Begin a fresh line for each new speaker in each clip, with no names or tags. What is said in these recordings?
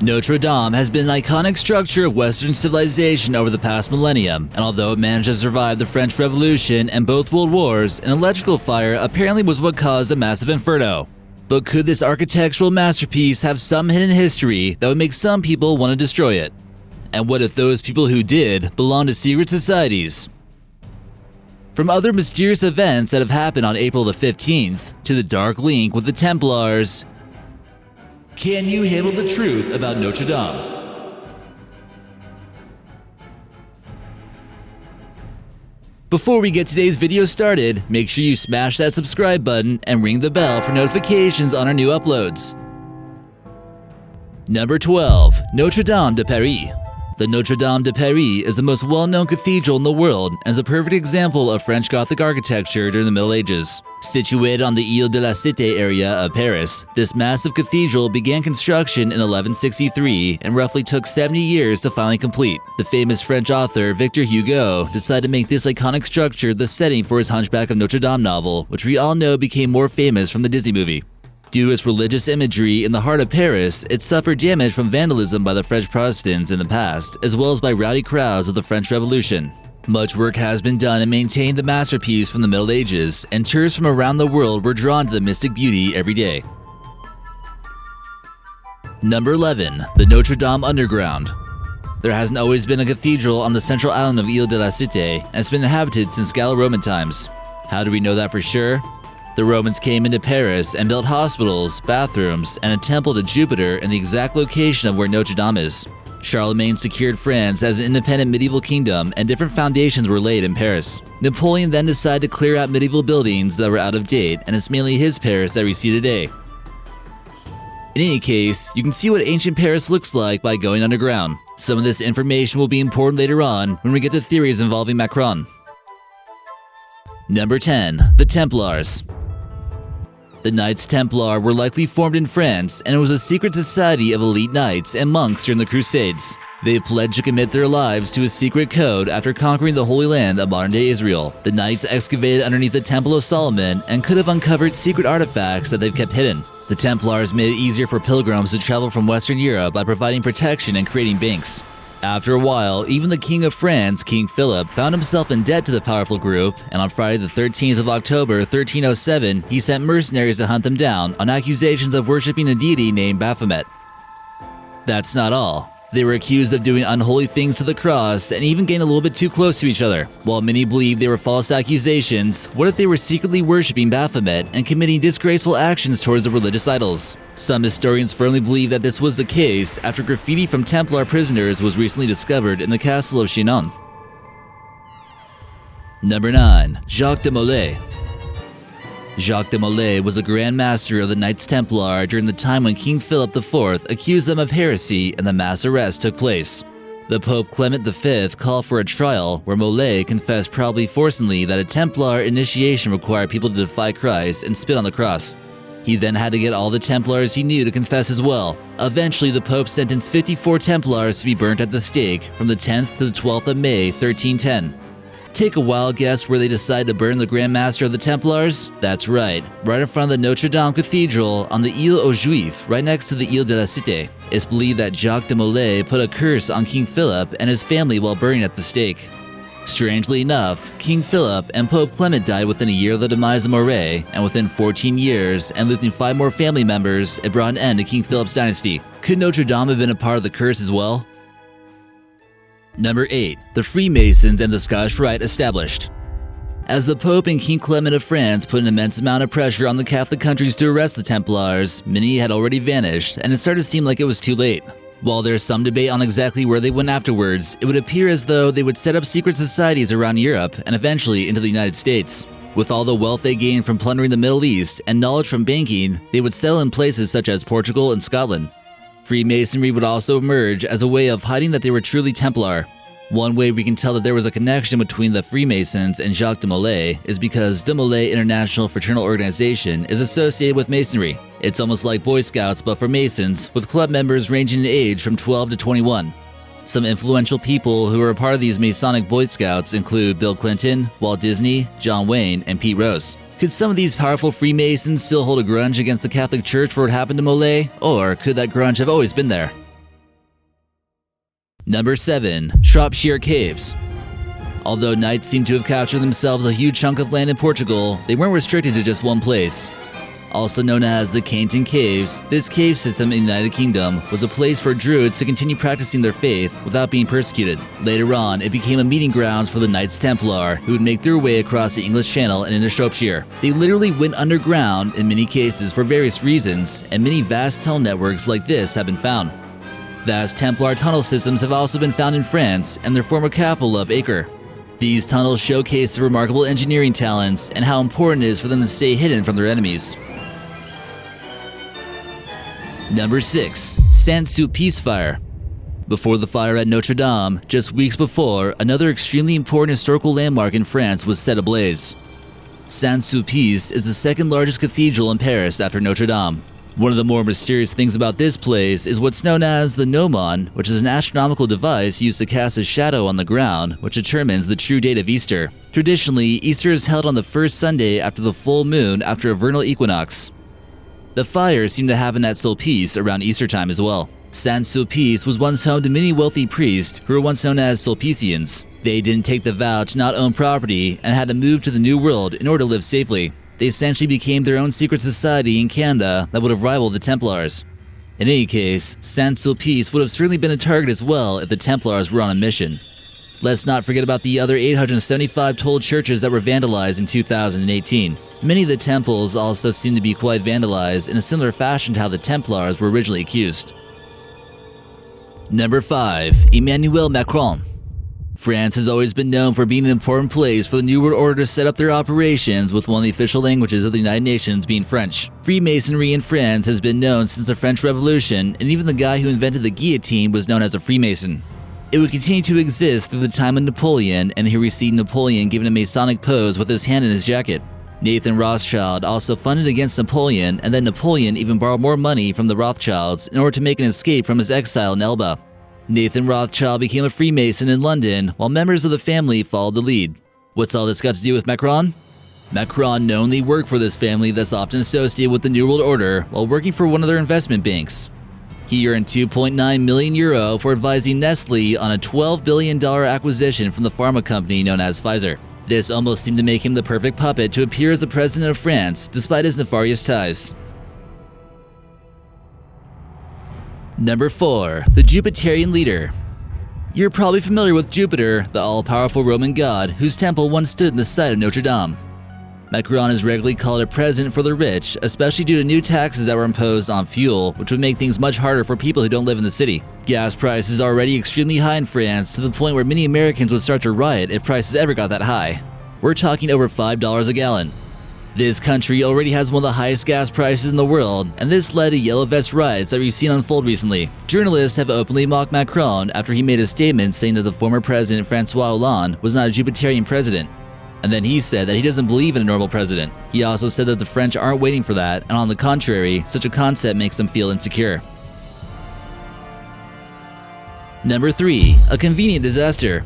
Notre Dame has been an iconic structure of Western civilization over the past millennium, and although it managed to survive the French Revolution and both World Wars, an electrical fire apparently was what caused a massive inferno. But could this architectural masterpiece have some hidden history that would make some people want to destroy it? And what if those people who did belong to secret societies? From other mysterious events that have happened on April the 15th, to the dark link with the Templars, can you handle the truth about Notre Dame? Before we get today's video started, make sure you smash that subscribe button and ring the bell for notifications on our new uploads. Number 12. Notre Dame de Paris. The Notre Dame de Paris is the most well-known cathedral in the world and is a perfect example of French Gothic architecture during the Middle Ages. Situated on the Ile de la Cité area of Paris, this massive cathedral began construction in 1163 and roughly took 70 years to finally complete. The famous French author Victor Hugo decided to make this iconic structure the setting for his Hunchback of Notre Dame novel, which we all know became more famous from the Disney movie. Due to its religious imagery in the heart of Paris, it suffered damage from vandalism by the French Protestants in the past, as well as by rowdy crowds of the French Revolution. Much work has been done to maintain the masterpiece from the Middle Ages, and tourists from around the world were drawn to the mystic beauty every day. Number 11. The Notre Dom Underground. There hasn't always been a cathedral on the central island of Ile de la Cité, and it's been inhabited since Gallo-Roman times. How do we know that for sure? The Romans came into Paris and built hospitals, bathrooms, and a temple to Jupiter in the exact location of where Notre Dame is. Charlemagne secured France as an independent medieval kingdom, and different foundations were laid in Paris. Napoleon then decided to clear out medieval buildings that were out of date, and it's mainly his Paris that we see today. In any case, you can see what ancient Paris looks like by going underground. Some of this information will be important later on when we get to theories involving Macron. Number 10. The Templars. The Knights Templar were likely formed in France, and it was a secret society of elite knights and monks during the Crusades. They pledged to commit their lives to a secret code after conquering the Holy Land of modern-day Israel. The Knights excavated underneath the Temple of Solomon and could have uncovered secret artifacts that they've kept hidden. The Templars made it easier for pilgrims to travel from Western Europe by providing protection and creating banks. After a while, even the King of France, King Philip, found himself in debt to the powerful group, and on Friday the 13th of October 1307, he sent mercenaries to hunt them down on accusations of worshipping a deity named Baphomet. That's not all. They were accused of doing unholy things to the cross and even getting a little bit too close to each other. While many believe they were false accusations, what if they were secretly worshipping Baphomet and committing disgraceful actions towards the religious idols? Some historians firmly believe that this was the case after graffiti from Templar prisoners was recently discovered in the castle of Chinon. Number 9. Jacques De Molay. Jacques De Molay was a Grand Master of the Knights Templar during the time when King Philip IV accused them of heresy and the mass arrest took place. The Pope Clement V called for a trial where Molay confessed probably forcibly that a Templar initiation required people to defy Christ and spit on the cross. He then had to get all the Templars he knew to confess as well. Eventually, the Pope sentenced 54 Templars to be burnt at the stake from the 10th to the 12th of May 1310. Take a wild guess where they decided to burn the Grand Master of the Templars? That's right in front of the Notre Dame Cathedral on the Ile aux Juifs, right next to the Ile de la Cité. It's believed that Jacques de Molay put a curse on King Philip and his family while burning at the stake. Strangely enough, King Philip and Pope Clement died within a year of the demise of Moray, and within 14 years, and losing 5 more family members, it brought an end to King Philip's dynasty. Could Notre Dame have been a part of the curse as well? Number 8. The Freemasons and the Scottish Rite established. As the Pope and King Clement of France put an immense amount of pressure on the Catholic countries to arrest the Templars, many had already vanished, and it started to seem like it was too late. While there's some debate on exactly where they went afterwards, it would appear as though they would set up secret societies around Europe and eventually into the United States. With all the wealth they gained from plundering the Middle East and knowledge from banking, they would settle in places such as Portugal and Scotland. Freemasonry would also emerge as a way of hiding that they were truly Templar. One way we can tell that there was a connection between the Freemasons and Jacques De Molay is because De Molay International Fraternal Organization is associated with Masonry. It's almost like Boy Scouts but for Masons, with club members ranging in age from 12 to 21. Some influential people who are a part of these Masonic Boy Scouts include Bill Clinton, Walt Disney, John Wayne, and Pete Rose. Could some of these powerful Freemasons still hold a grudge against the Catholic Church for what happened to Molay, or could that grudge have always been there? Number 7. Shropshire Caves. Although knights seem to have captured themselves a huge chunk of land in Portugal, they weren't restricted to just one place. Also known as the Cainton Caves, this cave system in the United Kingdom was a place for druids to continue practicing their faith without being persecuted. Later on, it became a meeting grounds for the Knights Templar, who would make their way across the English Channel and into Shropshire. They literally went underground in many cases for various reasons, and many vast tunnel networks like this have been found. Vast Templar tunnel systems have also been found in France and their former capital of Acre. These tunnels showcase the remarkable engineering talents and how important it is for them to stay hidden from their enemies. Number 6. Saint-Sulpice Fire. Before the fire at Notre Dame, just weeks before, another extremely important historical landmark in France was set ablaze. Saint-Sulpice is the second largest cathedral in Paris after Notre Dame. One of the more mysterious things about this place is what's known as the gnomon, which is an astronomical device used to cast a shadow on the ground, which determines the true date of Easter. Traditionally, Easter is held on the first Sunday after the full moon after a vernal equinox. The fire seemed to happen at Sulpice around Easter time as well. Saint-Sulpice was once home to many wealthy priests who were once known as Sulpicians. They didn't take the vow to not own property and had to move to the New World in order to live safely. They essentially became their own secret society in Canada that would have rivaled the Templars. In any case, Saint-Sulpice would have certainly been a target as well if the Templars were on a mission. Let's not forget about the other 875 total churches that were vandalized in 2018. Many of the temples also seem to be quite vandalized in a similar fashion to how the Templars were originally accused. Number 5. Emmanuel Macron. France has always been known for being an important place for the New World Order to set up their operations, with one of the official languages of the United Nations being French. Freemasonry in France has been known since the French Revolution, and even the guy who invented the guillotine was known as a Freemason. It would continue to exist through the time of Napoleon, and here we see Napoleon given a Masonic pose with his hand in his jacket. Nathan Rothschild also funded against Napoleon, and then Napoleon even borrowed more money from the Rothschilds in order to make an escape from his exile in Elba. Nathan Rothschild became a Freemason in London, while members of the family followed the lead. What's all this got to do with Macron? Macron knowingly worked for this family that's often associated with the New World Order while working for one of their investment banks. He earned €2.9 million for advising Nestle on a $12 billion acquisition from the pharma company known as Pfizer. This almost seemed to make him the perfect puppet to appear as the president of France, despite his nefarious ties. Number 4. The Jupiterian Leader. You're probably familiar with Jupiter, the all-powerful Roman god whose temple once stood in the site of Notre Dame. Macron is regularly called a president for the rich, especially due to new taxes that were imposed on fuel, which would make things much harder for people who don't live in the city. Gas prices are already extremely high in France, to the point where many Americans would start to riot if prices ever got that high. We're talking over $5 a gallon. This country already has one of the highest gas prices in the world, and this led to yellow vest riots that we've seen unfold recently. Journalists have openly mocked Macron after he made a statement saying that the former president François Hollande was not a Jupiterian president. And then he said that he doesn't believe in a normal president. He also said that the French aren't waiting for that, and on the contrary, such a concept makes them feel insecure. Number 3. A convenient disaster.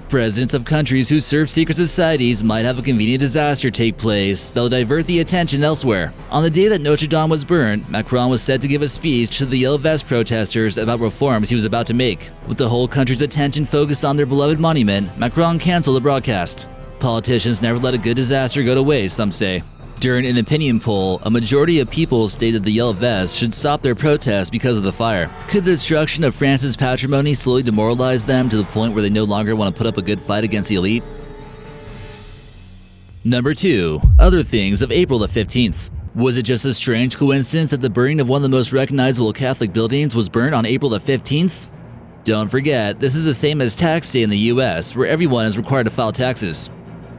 Presidents of countries who serve secret societies might have a convenient disaster take place that will divert the attention elsewhere. On the day that Notre Dame was burned, Macron was set to give a speech to the Yellow Vest protesters about reforms he was about to make. With the whole country's attention focused on their beloved monument, Macron canceled the broadcast. Politicians never let a good disaster go to waste, some say. During an opinion poll, a majority of people stated the Yellow Vests should stop their protest because of the fire. Could the destruction of France's patrimony slowly demoralize them to the point where they no longer want to put up a good fight against the elite? Number 2. Other things of April the 15th. Was it just a strange coincidence that the burning of one of the most recognizable Catholic buildings was burned on April the 15th? Don't forget, this is the same as tax day in the US, where everyone is required to file taxes.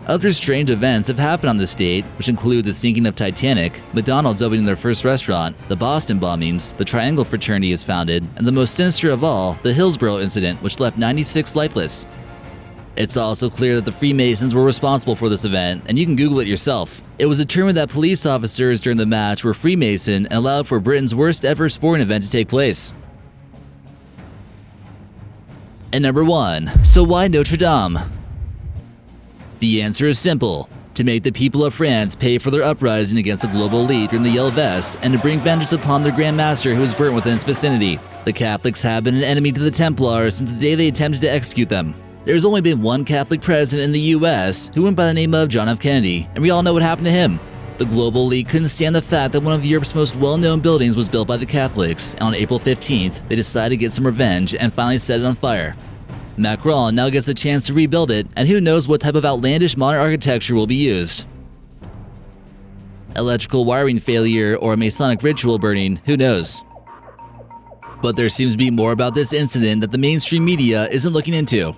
Other strange events have happened on this date, which include the sinking of Titanic, McDonald's opening their first restaurant, the Boston bombings, the Triangle Fraternity is founded, and the most sinister of all, the Hillsborough incident, which left 96 lifeless. It's also clear that the Freemasons were responsible for this event, and you can Google it yourself. It was determined that police officers during the match were Freemason and allowed for Britain's worst ever sporting event to take place. And number 1. So why Notre Dame? The answer is simple: to make the people of France pay for their uprising against the global elite during the Yellow Vest, and to bring vengeance upon their Grand Master who was burnt within its vicinity. The Catholics have been an enemy to the Templars since the day they attempted to execute them. There's only been one Catholic president in the US who went by the name of John F. Kennedy, and we all know what happened to him. The global elite couldn't stand the fact that one of Europe's most well-known buildings was built by the Catholics, and on April 15th, they decided to get some revenge and finally set it on fire. Macron now gets a chance to rebuild it, and who knows what type of outlandish modern architecture will be used. Electrical wiring failure or a Masonic ritual burning, who knows? But there seems to be more about this incident that the mainstream media isn't looking into.